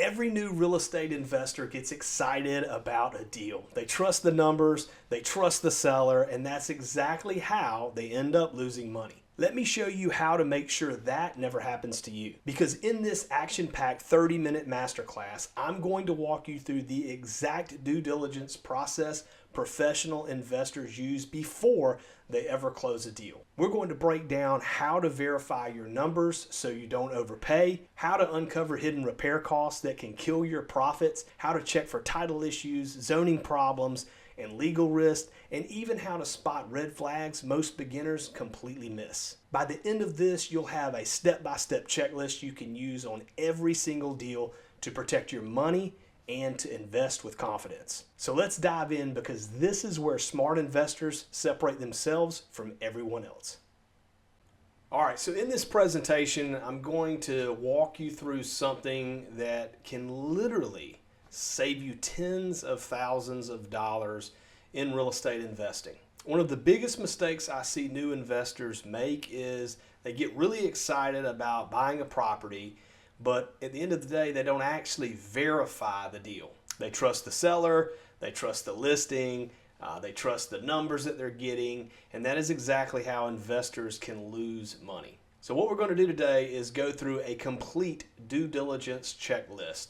Every new real estate investor gets excited about a deal. They trust the numbers, they trust the seller, and that's exactly how they end up losing money. Let me show you how to make sure that never happens to you. Because in this action-packed 30-minute masterclass, I'm going to walk you through the exact due diligence process professional investors use before they ever close a deal. We're going to break down how to verify your numbers so you don't overpay, how to uncover hidden repair costs that can kill your profits, how to check for title issues, zoning problems, and legal risk, and even how to spot red flags most beginners completely miss. By the end of this, you'll have a step-by-step checklist you can use on every single deal to protect your money and to invest with confidence. So let's dive in, because this is where smart investors separate themselves from everyone else. All right, so in this presentation, I'm going to walk you through something that can literally save you tens of thousands of dollars in real estate investing. One of the biggest mistakes I see new investors make is they get really excited about buying a property, but at the end of the day, they don't actually verify the deal. They trust the seller, they trust the listing, they trust the numbers that they're getting, and that is exactly how investors can lose money. So what we're going to do today is go through a complete due diligence checklist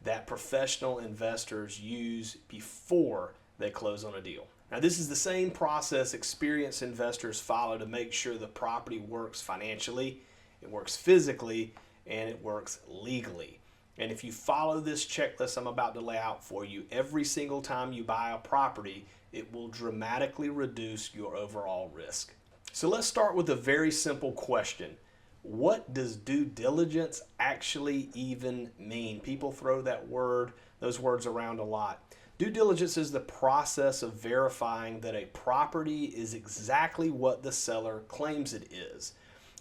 that professional investors use before they close on a deal. Now, this is the same process experienced investors follow to make sure the property works financially, it works physically, and it works legally. And if you follow this checklist I'm about to lay out for you, every single time you buy a property, it will dramatically reduce your overall risk. So let's start with a very simple question. What does due diligence actually even mean? People throw those words around a lot. Due diligence is the process of verifying that a property is exactly what the seller claims it is.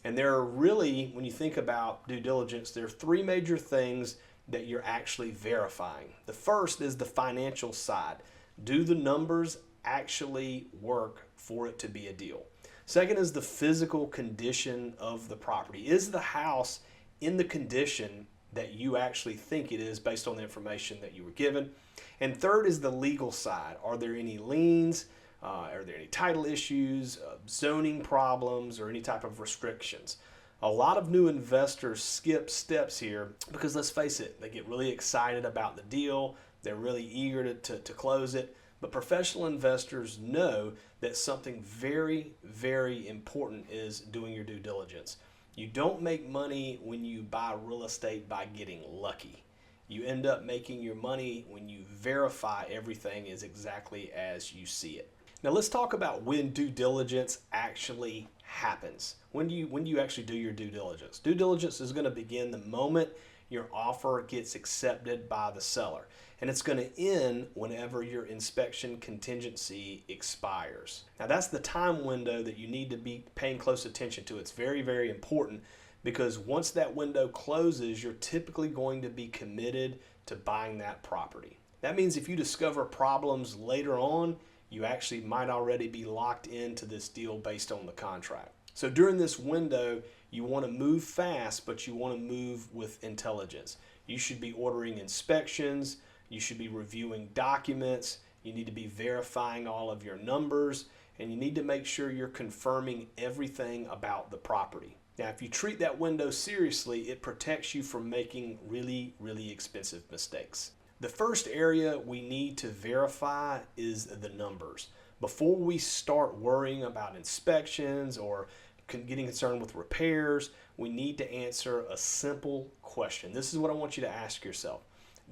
And there are really, when you think about due diligence, there are three major things that you're actually verifying. The first is the financial side. Do the numbers actually work for it to be a deal? Second is the physical condition of the property. Is the house in the condition that you actually think it is based on the information that you were given? And third is the legal side. Are there any liens? Are there any title issues, zoning problems, or any type of restrictions? A lot of new investors skip steps here because, let's face it, they get really excited about the deal. They're really eager to close it. But professional investors know that something very, very important is doing your due diligence. You don't make money when you buy real estate by getting lucky. You end up making your money when you verify everything is exactly as you see it. Now let's talk about when due diligence actually happens. When do you actually do your due diligence? Due diligence is going to begin the moment your offer gets accepted by the seller, and it's going to end whenever your inspection contingency expires. Now that's the time window that you need to be paying close attention to. It's very, very important, because once that window closes, you're typically going to be committed to buying that property. That means if you discover problems later on, you actually might already be locked into this deal based on the contract. So during this window, you want to move fast, but you want to move with intelligence. You should be ordering inspections, you should be reviewing documents, you need to be verifying all of your numbers, and you need to make sure you're confirming everything about the property. Now, if you treat that window seriously, it protects you from making really, really expensive mistakes. The first area we need to verify is the numbers. Before we start worrying about inspections or getting concerned with repairs, we need to answer a simple question. This is what I want you to ask yourself.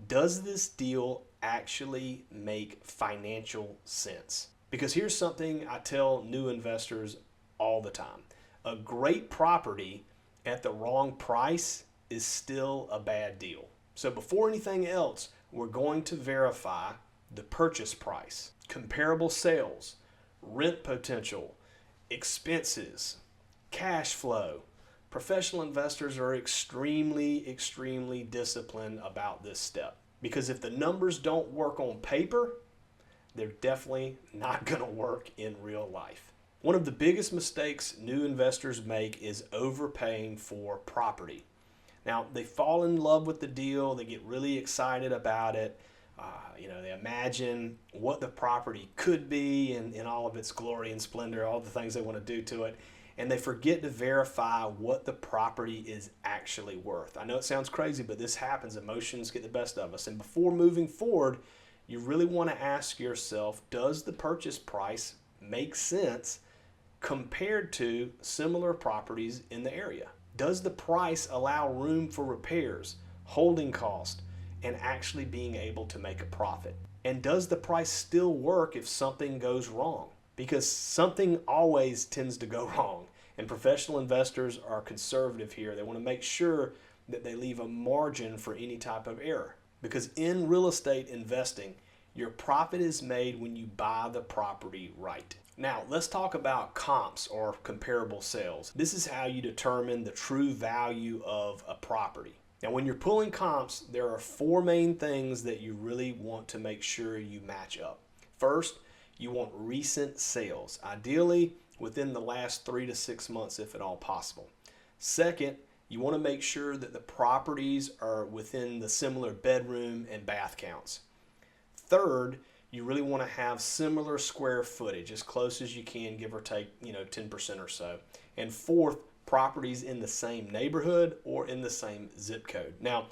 Does this deal actually make financial sense? Because here's something I tell new investors all the time. A great property at the wrong price is still a bad deal. So before anything else, we're going to verify the purchase price, comparable sales, rent potential, expenses, cash flow. Professional investors are extremely, extremely disciplined about this step, because if the numbers don't work on paper, they're definitely not going to work in real life. One of the biggest mistakes new investors make is overpaying for property. Now, they fall in love with the deal, they get really excited about it. They imagine what the property could be in all of its glory and splendor, all the things they want to do to it, and they forget to verify what the property is actually worth. I know it sounds crazy, but this happens. Emotions get the best of us. And before moving forward, you really want to ask yourself, does the purchase price make sense compared to similar properties in the area? Does the price allow room for repairs, holding cost, and actually being able to make a profit? And does the price still work if something goes wrong? Because something always tends to go wrong. And professional investors are conservative here. They want to make sure that they leave a margin for any type of error. Because in real estate investing, your profit is made when you buy the property right. Now, let's talk about comps or comparable sales. This is how you determine the true value of a property. Now, when you're pulling comps, there are four main things that you really want to make sure you match up. First, you want recent sales, ideally within the last 3 to 6 months if at all possible. Second, you want to make sure that the properties are within the similar bedroom and bath counts. Third, you really want to have similar square footage, as close as you can, give or take, 10% or so. And fourth, properties in the same neighborhood or in the same zip code. Now,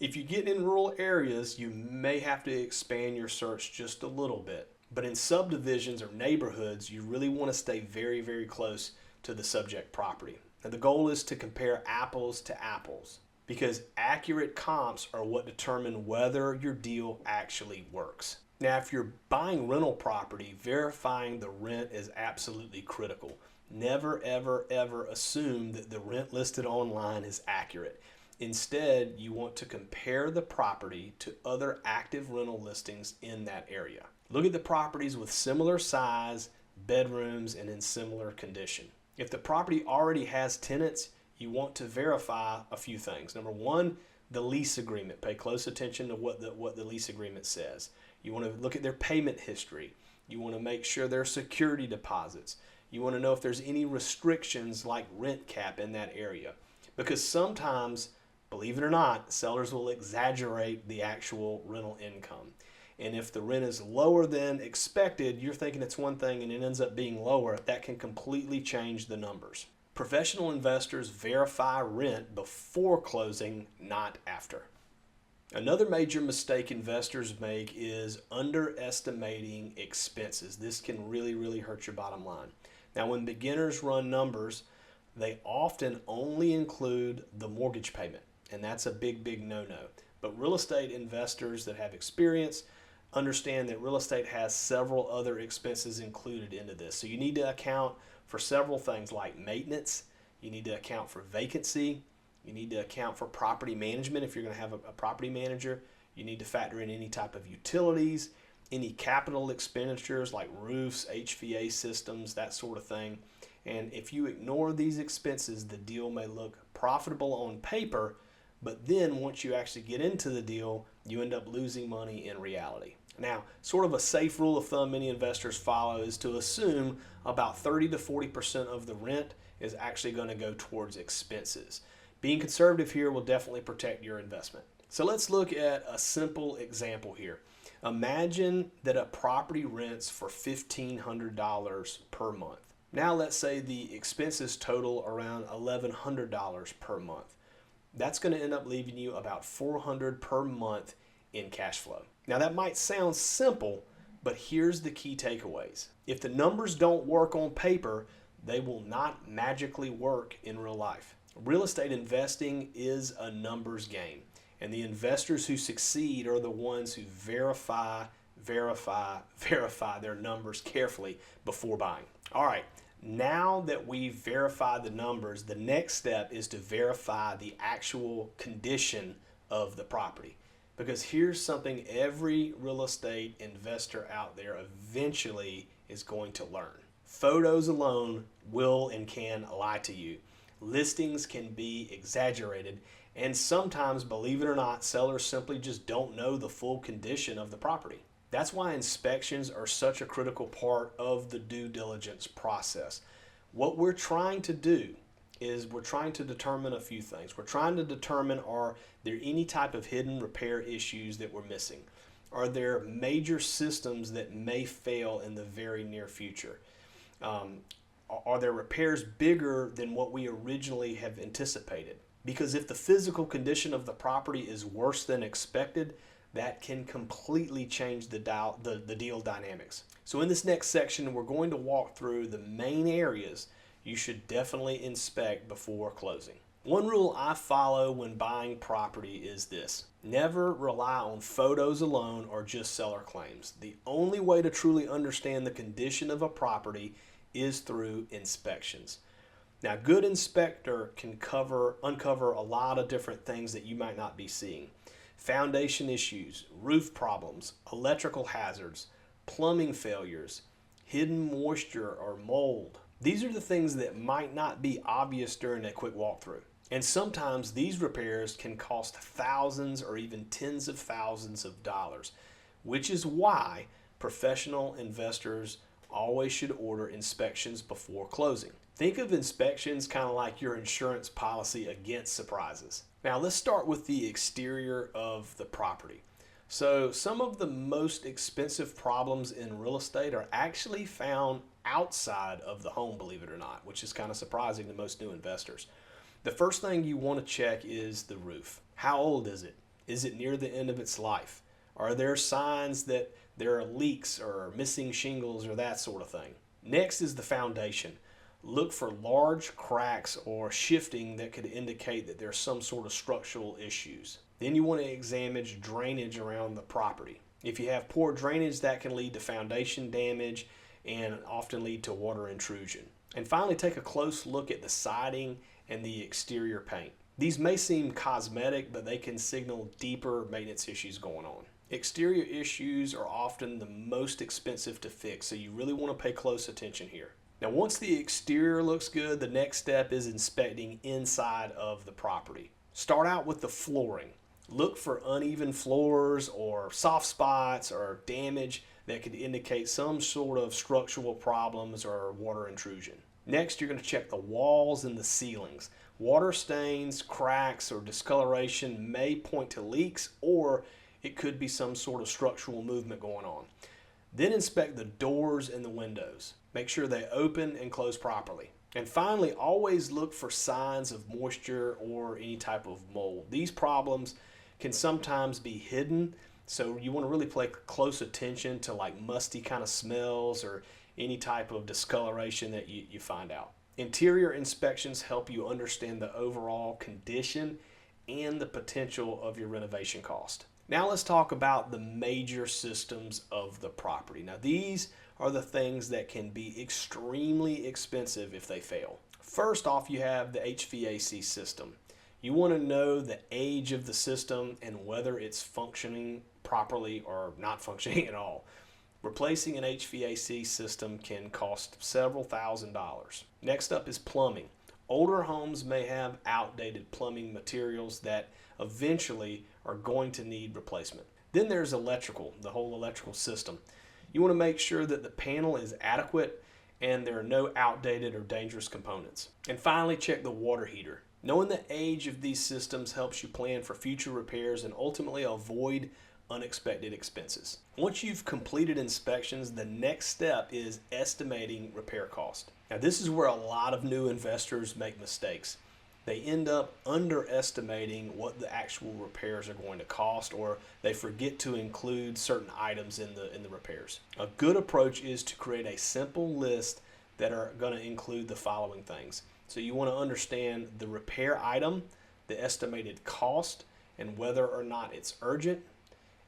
if you get in rural areas, you may have to expand your search just a little bit. But in subdivisions or neighborhoods, you really want to stay very, very close to the subject property. Now, the goal is to compare apples to apples, because accurate comps are what determine whether your deal actually works. Now, if you're buying rental property, verifying the rent is absolutely critical. Never, ever, ever assume that the rent listed online is accurate. Instead, you want to compare the property to other active rental listings in that area. Look at the properties with similar size, bedrooms, and in similar condition. If the property already has tenants, you want to verify a few things. Number one, the lease agreement. Pay close attention to what the lease agreement says. You want to look at their payment history. You want to make sure there are security deposits. You want to know if there's any restrictions like rent cap in that area. Because sometimes, believe it or not, sellers will exaggerate the actual rental income. And if the rent is lower than expected, you're thinking it's one thing and it ends up being lower. That can completely change the numbers. Professional investors verify rent before closing, not after. Another major mistake investors make is underestimating expenses. This can really, really hurt your bottom line. Now, when beginners run numbers, they often only include the mortgage payment, and that's a big, big no-no. But real estate investors that have experience understand that real estate has several other expenses included into this. So you need to account for several things like maintenance. You need to account for vacancy. You need to account for property management if you're going to have a property manager. You need to factor in any type of utilities, any capital expenditures like roofs, HVAC systems, that sort of thing. And if you ignore these expenses, the deal may look profitable on paper, but then once you actually get into the deal, you end up losing money in reality. Now, sort of a safe rule of thumb many investors follow is to assume about 30 to 40% of the rent is actually going to go towards expenses. Being conservative here will definitely protect your investment. So let's look at a simple example here. Imagine that a property rents for $1,500 per month. Now let's say the expenses total around $1,100 per month. That's going to end up leaving you about $400 per month in cash flow. Now that might sound simple, but here's the key takeaways. If the numbers don't work on paper, they will not magically work in real life. Real estate investing is a numbers game, and the investors who succeed are the ones who verify their numbers carefully before buying. All right, now that we've verified the numbers, the next step is to verify the actual condition of the property. Because here's something every real estate investor out there eventually is going to learn. Photos alone will and can lie to you. Listings can be exaggerated, and sometimes, believe it or not, sellers simply just don't know the full condition of the property. That's why inspections are such a critical part of the due diligence process. What we're trying to do is we're trying to determine a few things. We're trying to determine, are there any type of hidden repair issues that we're missing? Are there major systems that may fail in the very near future? Are there repairs bigger than what we originally have anticipated? Because if the physical condition of the property is worse than expected, that can completely change the deal dynamics. So in this next section, we're going to walk through the main areas you should definitely inspect before closing. One rule I follow when buying property is this: never rely on photos alone or just seller claims. The only way to truly understand the condition of a property is through inspections. Now, a good inspector can uncover a lot of different things that you might not be seeing. Foundation issues, roof problems, electrical hazards, plumbing failures, hidden moisture or mold. These are the things that might not be obvious during a quick walkthrough. And sometimes these repairs can cost thousands or even tens of thousands of dollars, which is why professional investors always should order inspections before closing. Think of inspections kind of like your insurance policy against surprises. Now let's start with the exterior of the property. So some of the most expensive problems in real estate are actually found outside of the home, believe it or not, which is kind of surprising to most new investors. The first thing you want to check is the roof. How old is it? Is it near the end of its life? Are there signs that there are leaks or missing shingles or that sort of thing? Next is the foundation. Look for large cracks or shifting that could indicate that there's some sort of structural issues. Then you want to examine drainage around the property. If you have poor drainage, that can lead to foundation damage and often lead to water intrusion. And finally, take a close look at the siding and the exterior paint. These may seem cosmetic, but they can signal deeper maintenance issues going on. Exterior issues are often the most expensive to fix, so you really want to pay close attention here. Now, once the exterior looks good, the next step is inspecting inside of the property. Start out with the flooring. Look for uneven floors or soft spots or damage that could indicate some sort of structural problems or water intrusion. Next, you're going to check the walls and the ceilings. Water stains, cracks, or discoloration may point to leaks, or it could be some sort of structural movement going on. Then inspect the doors and the windows. Make sure they open and close properly. And finally, always look for signs of moisture or any type of mold. These problems can sometimes be hidden, so you want to really pay close attention to like musty kind of smells or any type of discoloration that you find out. Interior inspections help you understand the overall condition and the potential of your renovation cost. Now let's talk about the major systems of the property. Now these are the things that can be extremely expensive if they fail. First off, you have the HVAC system. You want to know the age of the system and whether it's functioning properly or not functioning at all. Replacing an HVAC system can cost several $1,000s. Next up is plumbing. Older homes may have outdated plumbing materials that eventually are going to need replacement. Then there's electrical, the whole electrical system. You want to make sure that the panel is adequate and there are no outdated or dangerous components. And finally, check the water heater. Knowing the age of these systems helps you plan for future repairs and ultimately avoid unexpected expenses. Once you've completed inspections, the next step is estimating repair cost. Now this is where a lot of new investors make mistakes. They end up underestimating what the actual repairs are going to cost, or they forget to include certain items in the repairs. A good approach is to create a simple list that are going to include the following things. So you want to understand the repair item, the estimated cost, and whether or not it's urgent.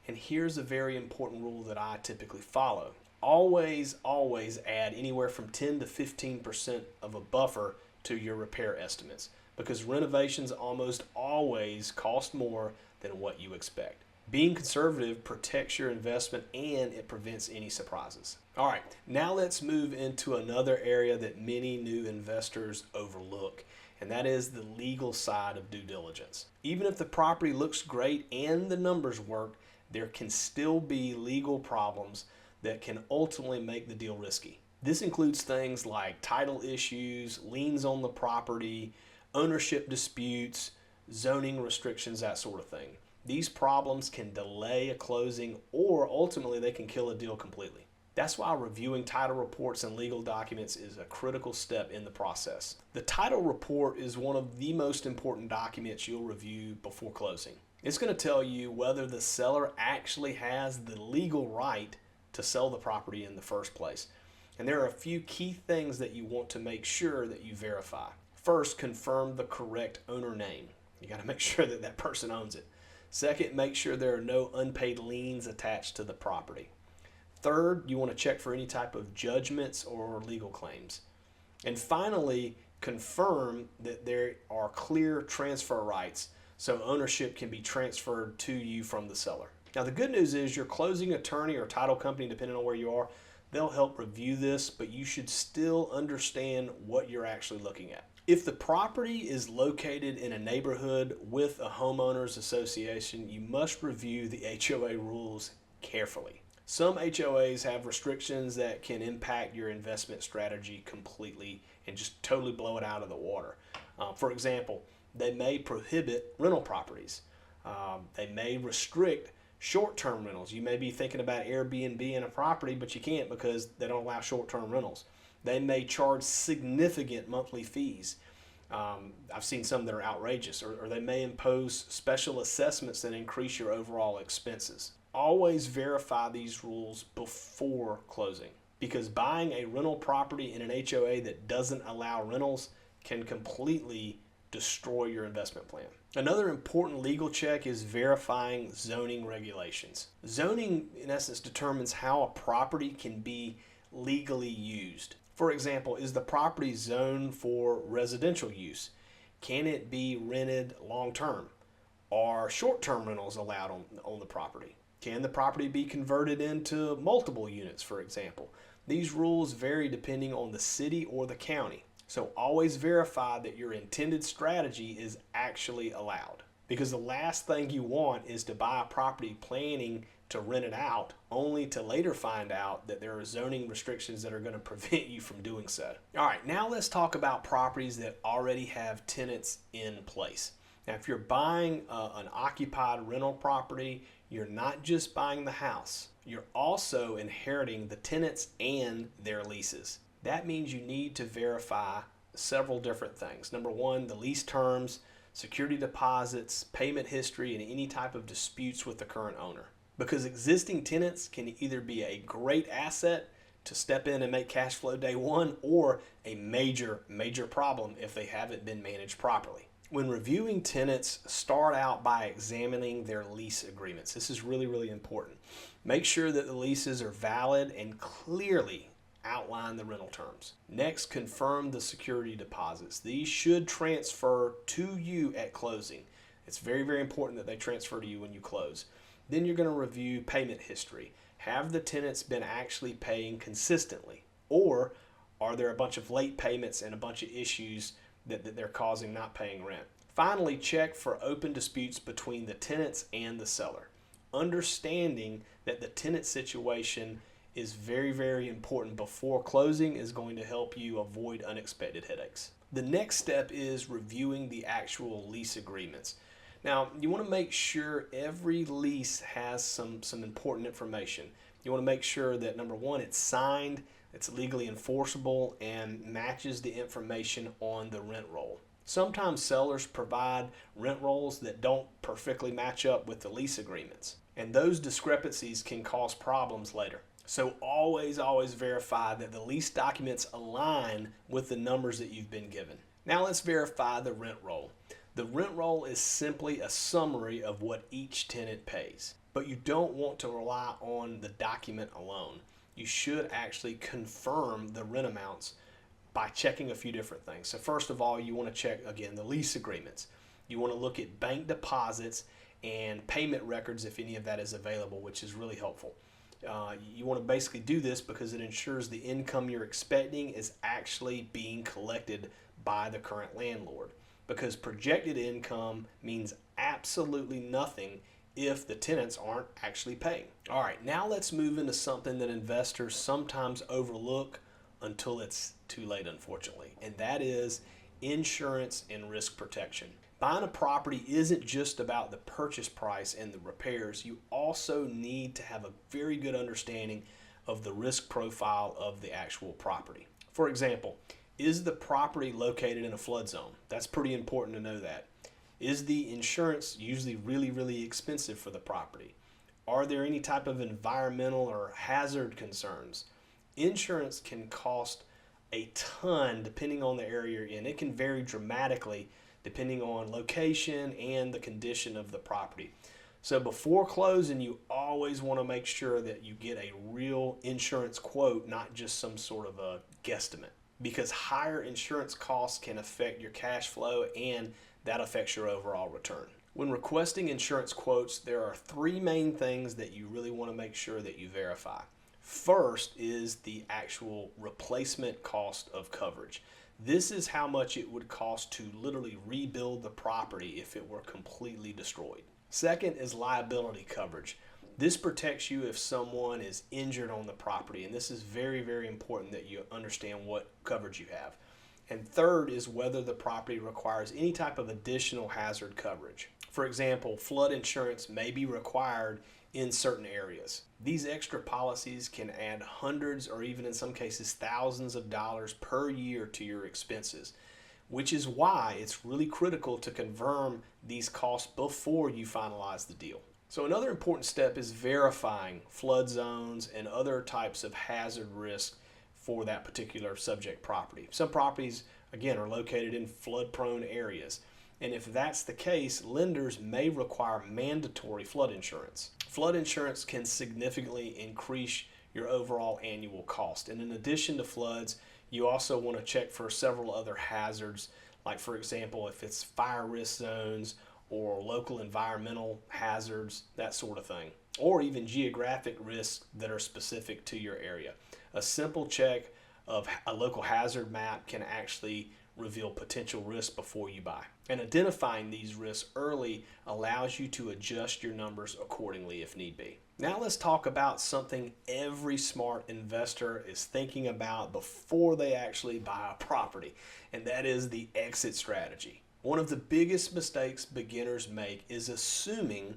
And here's a very important rule that I typically follow. Always add anywhere from 10 to 15% of a buffer to your repair estimates, because renovations almost always cost more than what you expect. Being conservative protects your investment and it prevents any surprises. All right, now let's move into another area that many new investors overlook, and that is the legal side of due diligence. Even if the property looks great and the numbers work, there can still be legal problems that can ultimately make the deal risky. This includes things like title issues, liens on the property, ownership disputes, zoning restrictions, that sort of thing. These problems can delay a closing, or ultimately they can kill a deal completely. That's why reviewing title reports and legal documents is a critical step in the process. The title report is one of the most important documents you'll review before closing. It's going to tell you whether the seller actually has the legal right to sell the property in the first place. And there are a few key things that you want to make sure that you verify. First, confirm the correct owner name. You got to make sure that that person owns it. Second, make sure there are no unpaid liens attached to the property. Third, you want to check for any type of judgments or legal claims. And finally, confirm that there are clear transfer rights so ownership can be transferred to you from the seller. Now, the good news is your closing attorney or title company, depending on where you are, they'll help review this, but you should still understand what you're actually looking at. If the property is located in a neighborhood with a homeowners association, you must review the HOA rules carefully. Some HOAs have restrictions that can impact your investment strategy completely and just totally blow it out of the water. For example, they may prohibit rental properties. They may restrict short-term rentals. You may be thinking about Airbnb in a property, but you can't because they don't allow short-term rentals. They may charge significant monthly fees. I've seen some that are outrageous, or they may impose special assessments that increase your overall expenses. Always verify these rules before closing, because buying a rental property in an HOA that doesn't allow rentals can completely destroy your investment plan. Another important legal check is verifying zoning regulations. Zoning, in essence, determines how a property can be legally used. For example, is the property zoned for residential use? Can it be rented long-term? Are short-term rentals allowed on the property? Can the property be converted into multiple units, for example? These rules vary depending on the city or the county. So always verify that your intended strategy is actually allowed. Because the last thing you want is to buy a property planning to rent it out, only to later find out that there are zoning restrictions that are going to prevent you from doing so. All right, now let's talk about properties that already have tenants in place. Now, if you're buying an occupied rental property, you're not just buying the house, you're also inheriting the tenants and their leases. That means you need to verify several different things. Number one, the lease terms, security deposits, payment history, and any type of disputes with the current owner. Because existing tenants can either be a great asset to step in and make cash flow day one, or a major problem if they haven't been managed properly. When reviewing tenants, start out by examining their lease agreements. This is really important. Make sure that the leases are valid and clearly outline the rental terms. Next, confirm the security deposits. These should transfer to you at closing. It's very important that they transfer to you when you close. Then you're going to review payment history. Have the tenants been actually paying consistently? Or are there a bunch of late payments and a bunch of issues that they're causing not paying rent? Finally, check for open disputes between the tenants and the seller. Understanding that the tenant situation is very important before closing is going to help you avoid unexpected headaches. The next step is reviewing the actual lease agreements. Now, you want to make sure every lease has some important information. You want to make sure that, number one, it's signed, it's legally enforceable, and matches the information on the rent roll. Sometimes sellers provide rent rolls that don't perfectly match up with the lease agreements, and those discrepancies can cause problems later. So always verify that the lease documents align with the numbers that you've been given. Now let's verify the rent roll. The rent roll is simply a summary of what each tenant pays, but you don't want to rely on the document alone. You should actually confirm the rent amounts by checking a few different things. So first of all, you want to check, again, the lease agreements. You want to look at bank deposits and payment records if any of that is available, which is really helpful. You want to basically do this because it ensures the income you're expecting is actually being collected by the current landlord. Because projected income means absolutely nothing if the tenants aren't actually paying. All right, now let's move into something that investors sometimes overlook until it's too late, unfortunately, and that is insurance and risk protection. Buying a property isn't just about the purchase price and the repairs. You also need to have a very good understanding of the risk profile of the actual property. For example, is the property located in a flood zone? That's pretty important to know that. Is the insurance usually really expensive for the property? Are there any type of environmental or hazard concerns? Insurance can cost a ton depending on the area you're in. It can vary dramatically depending on location and the condition of the property. So before closing, you always want to make sure that you get a real insurance quote, not just some sort of a guesstimate, because higher insurance costs can affect your cash flow and that affects your overall return. When requesting insurance quotes, there are three main things that you really want to make sure that you verify. First is the actual replacement cost of coverage. This is how much it would cost to literally rebuild the property if it were completely destroyed. Second is liability coverage. This protects you if someone is injured on the property, and this is very important that you understand what coverage you have. And third is whether the property requires any type of additional hazard coverage. For example, flood insurance may be required in certain areas. These extra policies can add hundreds or even in some cases thousands of dollars per year to your expenses, which is why it's really critical to confirm these costs before you finalize the deal. So another important step is verifying flood zones and other types of hazard risk for that particular subject property. Some properties, again, are located in flood-prone areas. And if that's the case, lenders may require mandatory flood insurance. Flood insurance can significantly increase your overall annual cost. And in addition to floods, you also want to check for several other hazards, like for example, if it's fire risk zones or local environmental hazards, that sort of thing, or even geographic risks that are specific to your area. A simple check of a local hazard map can actually reveal potential risks before you buy. And identifying these risks early allows you to adjust your numbers accordingly if need be. Now let's talk about something every smart investor is thinking about before they actually buy a property, and that is the exit strategy. One of the biggest mistakes beginners make is assuming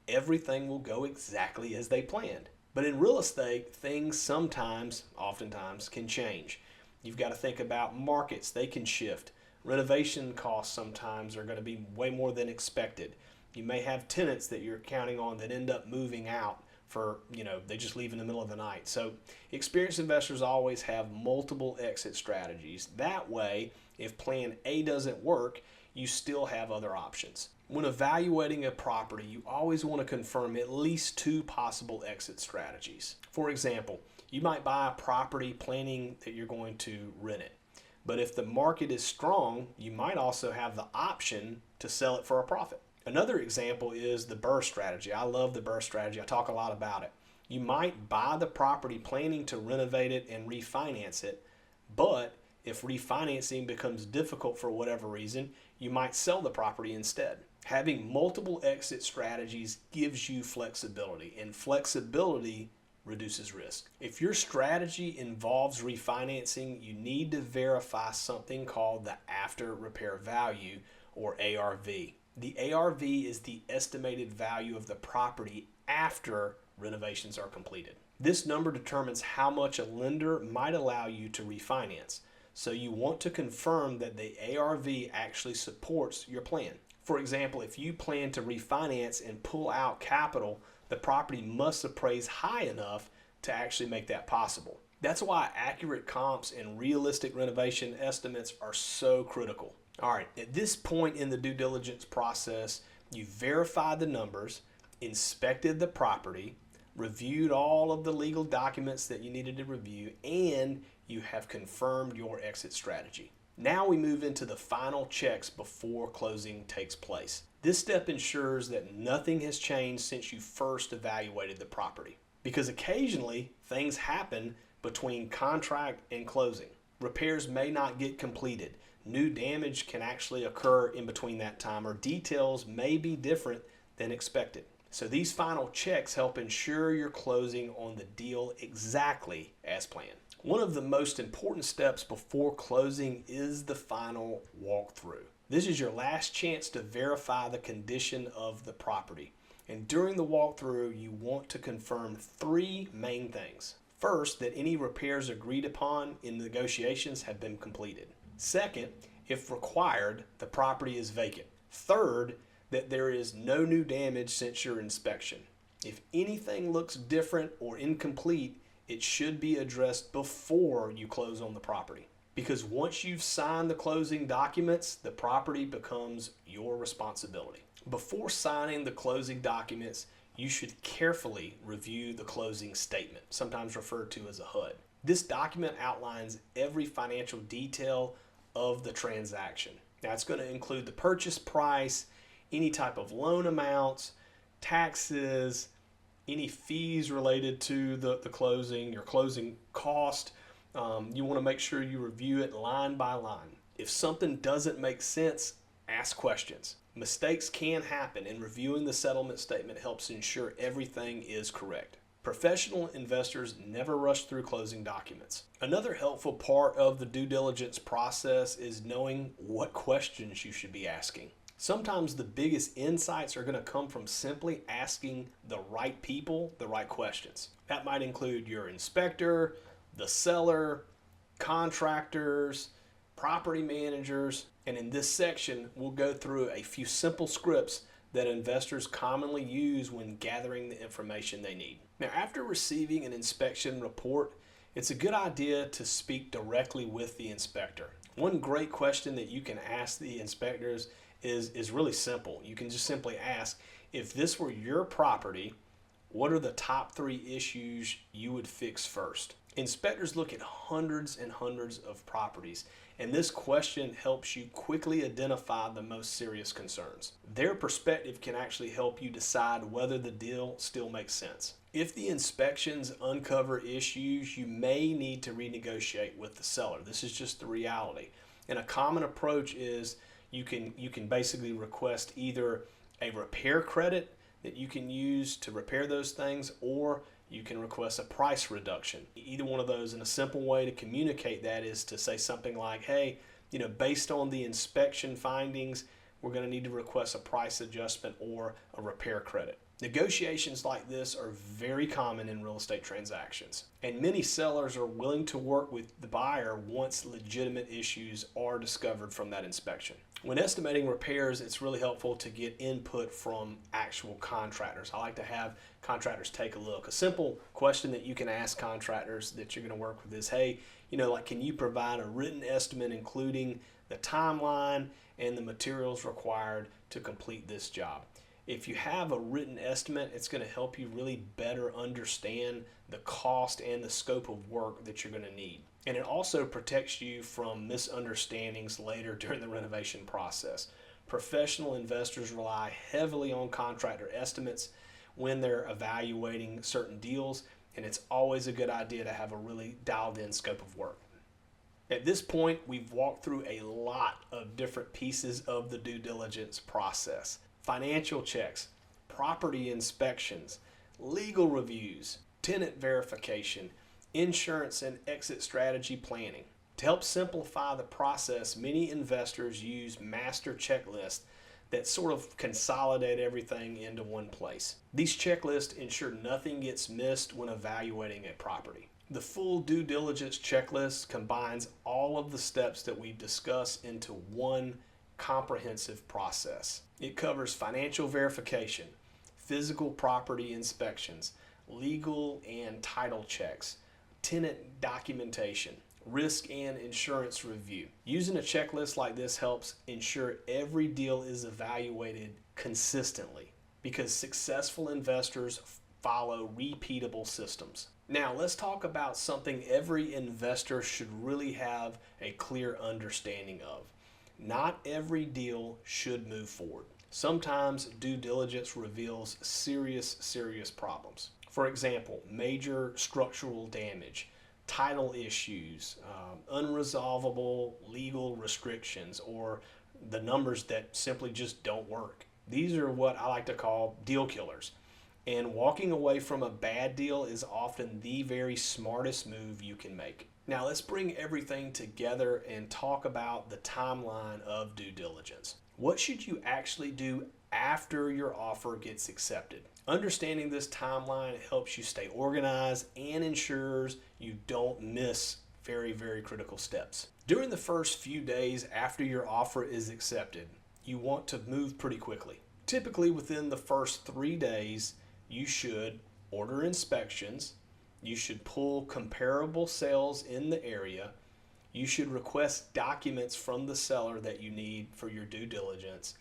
everything will go exactly as they planned. But in real estate, things oftentimes can change. You've got to think about markets. They can shift. Renovation costs sometimes are going to be way more than expected. You may have tenants that you're counting on that end up moving out for, they just leave in the middle of the night. So experienced investors always have multiple exit strategies. That way, if plan A doesn't work, you still have other options. When evaluating a property, you always want to confirm at least two possible exit strategies. For example, you might buy a property planning that you're going to rent it. But if the market is strong, you might also have the option to sell it for a profit. Another example is the BRRRR strategy. I love the BRRRR strategy. I talk a lot about it. You might buy the property planning to renovate it and refinance it, but if refinancing becomes difficult for whatever reason, you might sell the property instead. Having multiple exit strategies gives you flexibility, and flexibility reduces risk. If your strategy involves refinancing, you need to verify something called the after repair value, or ARV. The ARV is the estimated value of the property after renovations are completed. This number determines how much a lender might allow you to refinance. So you want to confirm that the ARV actually supports your plan. For example, if you plan to refinance and pull out capital, the property must appraise high enough to actually make that possible. That's why accurate comps and realistic renovation estimates are so critical. All right, at this point in the due diligence process, you verified the numbers, inspected the property, reviewed all of the legal documents that you needed to review, and you have confirmed your exit strategy. Now we move into the final checks before closing takes place. This step ensures that nothing has changed since you first evaluated the property, because occasionally things happen between contract and closing. Repairs may not get completed. New damage can actually occur in between that time, or details may be different than expected. So these final checks help ensure you're closing on the deal exactly as planned. One of the most important steps before closing is the final walkthrough. This is your last chance to verify the condition of the property. And during the walkthrough, you want to confirm three main things. First, that any repairs agreed upon in negotiations have been completed. Second, if required, the property is vacant. Third, that there is no new damage since your inspection. If anything looks different or incomplete, it should be addressed before you close on the property. Because once you've signed the closing documents, the property becomes your responsibility. Before signing the closing documents, you should carefully review the closing statement, sometimes referred to as a HUD. This document outlines every financial detail of the transaction. Now, it's going to include the purchase price, any type of loan amounts, taxes, any fees related to the closing, your closing cost. You want to make sure you review it line by line. If something doesn't make sense, ask questions. Mistakes can happen, and reviewing the settlement statement helps ensure everything is correct. Professional investors never rush through closing documents. Another helpful part of the due diligence process is knowing what questions you should be asking. Sometimes the biggest insights are going to come from simply asking the right people the right questions. That might include your inspector, the seller, contractors, property managers, and in this section, we'll go through a few simple scripts that investors commonly use when gathering the information they need. Now, after receiving an inspection report, it's a good idea to speak directly with the inspector. One great question that you can ask the inspectors is really simple. You can just simply ask, if this were your property, what are the top 3 issues you would fix first? Inspectors look at hundreds and hundreds of properties, and this question helps you quickly identify the most serious concerns. Their perspective can actually help you decide whether the deal still makes sense. If the inspections uncover issues, you may need to renegotiate with the seller. This is just the reality. And a common approach is you can basically request either a repair credit that you can use to repair those things, or you can request a price reduction. Either one of those, and a simple way to communicate that is to say something like, hey, based on the inspection findings, we're going to need to request a price adjustment or a repair credit. Negotiations like this are very common in real estate transactions, and many sellers are willing to work with the buyer once legitimate issues are discovered from that inspection. When estimating repairs, it's really helpful to get input from actual contractors. I like to have contractors take a look. A simple question that you can ask contractors that you're going to work with is, hey, can you provide a written estimate including the timeline and the materials required to complete this job? If you have a written estimate, it's going to help you really better understand the cost and the scope of work that you're going to need. And it also protects you from misunderstandings later during the renovation process. Professional investors rely heavily on contractor estimates when they're evaluating certain deals, and it's always a good idea to have a really dialed in scope of work. At this point, we've walked through a lot of different pieces of the due diligence process. Financial checks, property inspections, legal reviews, tenant verification, insurance and exit strategy planning. To help simplify the process, many investors use master checklists that sort of consolidate everything into one place. These checklists ensure nothing gets missed when evaluating a property. The full due diligence checklist combines all of the steps that we've discussed into one comprehensive process. It covers financial verification, physical property inspections, legal and title checks, tenant documentation, risk and insurance review. Using a checklist like this helps ensure every deal is evaluated consistently, because successful investors follow repeatable systems. Now, let's talk about something every investor should really have a clear understanding of. Not every deal should move forward. Sometimes due diligence reveals serious problems. For example, major structural damage, title issues, unresolvable legal restrictions, or the numbers that simply just don't work. These are what I like to call deal killers. And walking away from a bad deal is often the very smartest move you can make. Now let's bring everything together and talk about the timeline of due diligence. What should you actually do after your offer gets accepted? Understanding this timeline helps you stay organized and ensures you don't miss very, very critical steps. During the first few days after your offer is accepted, you want to move pretty quickly. Typically within the first 3 days, you should order inspections, you should pull comparable sales in the area, you should request documents from the seller that you need for your due diligence,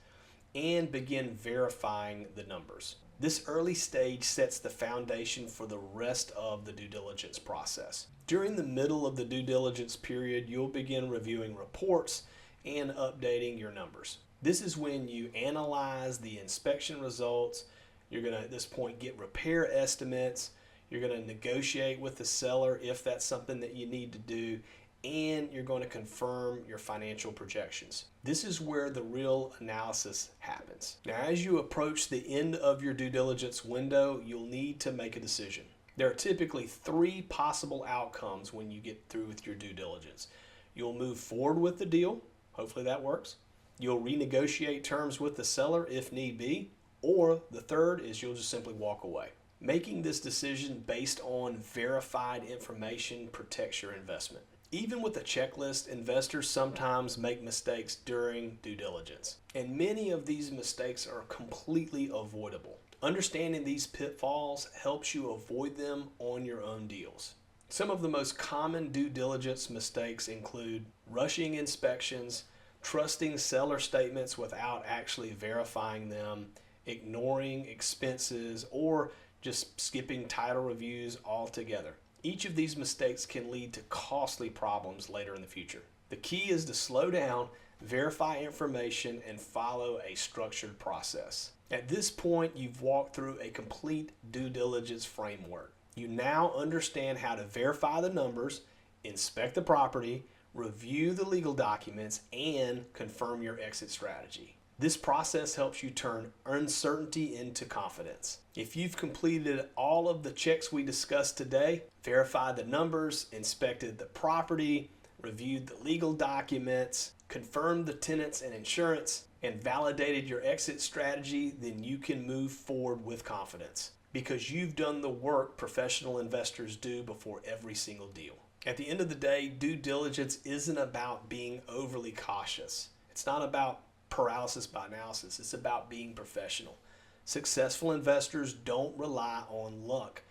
and begin verifying the numbers. This early stage sets the foundation for the rest of the due diligence process. During the middle of the due diligence period, you'll begin reviewing reports and updating your numbers. This is when you analyze the inspection results. You're going to, at this point, get repair estimates. You're going to negotiate with the seller if that's something that you need to do, and you're going to confirm your financial projections. This is where the real analysis happens. Now, as you approach the end of your due diligence window, you'll need to make a decision. There are typically 3 possible outcomes when you get through with your due diligence. You'll move forward with the deal. Hopefully that works. You'll renegotiate terms with the seller if need be, or the third is you'll just simply walk away. Making this decision based on verified information protects your investment. Even with a checklist, investors sometimes make mistakes during due diligence, and many of these mistakes are completely avoidable. Understanding these pitfalls helps you avoid them on your own deals. Some of the most common due diligence mistakes include rushing inspections, trusting seller statements without actually verifying them, ignoring expenses, or just skipping title reviews altogether. Each of these mistakes can lead to costly problems later in the future. The key is to slow down, verify information, and follow a structured process. At this point, you've walked through a complete due diligence framework. You now understand how to verify the numbers, inspect the property, review the legal documents, and confirm your exit strategy. This process helps you turn uncertainty into confidence. If you've completed all of the checks we discussed today, verified the numbers, inspected the property, reviewed the legal documents, confirmed the tenants and insurance, and validated your exit strategy, then you can move forward with confidence because you've done the work professional investors do before every single deal. At the end of the day, due diligence isn't about being overly cautious. It's not about paralysis by analysis. It's about being professional. Successful investors don't rely on luck.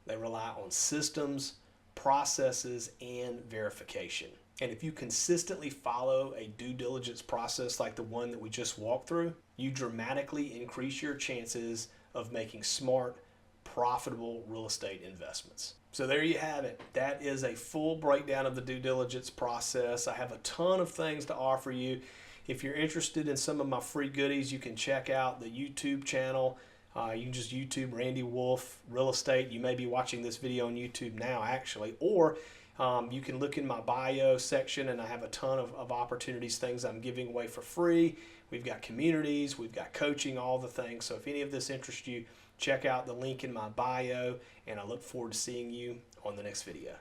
They rely on systems, processes, and verification. And if you consistently follow a due diligence process like the one that we just walked through, you dramatically increase your chances of making smart, profitable real estate investments. So there you have it. That is a full breakdown of the due diligence process. I have a ton of things to offer you. If you're interested in some of my free goodies, you can check out the YouTube channel. You can just YouTube Randy Wolf Real Estate. You may be watching this video on YouTube now, actually, or you can look in my bio section, and I have a ton of opportunities, things I'm giving away for free. We've got communities, we've got coaching, all the things. So if any of this interests you, check out the link in my bio, and I look forward to seeing you on the next video.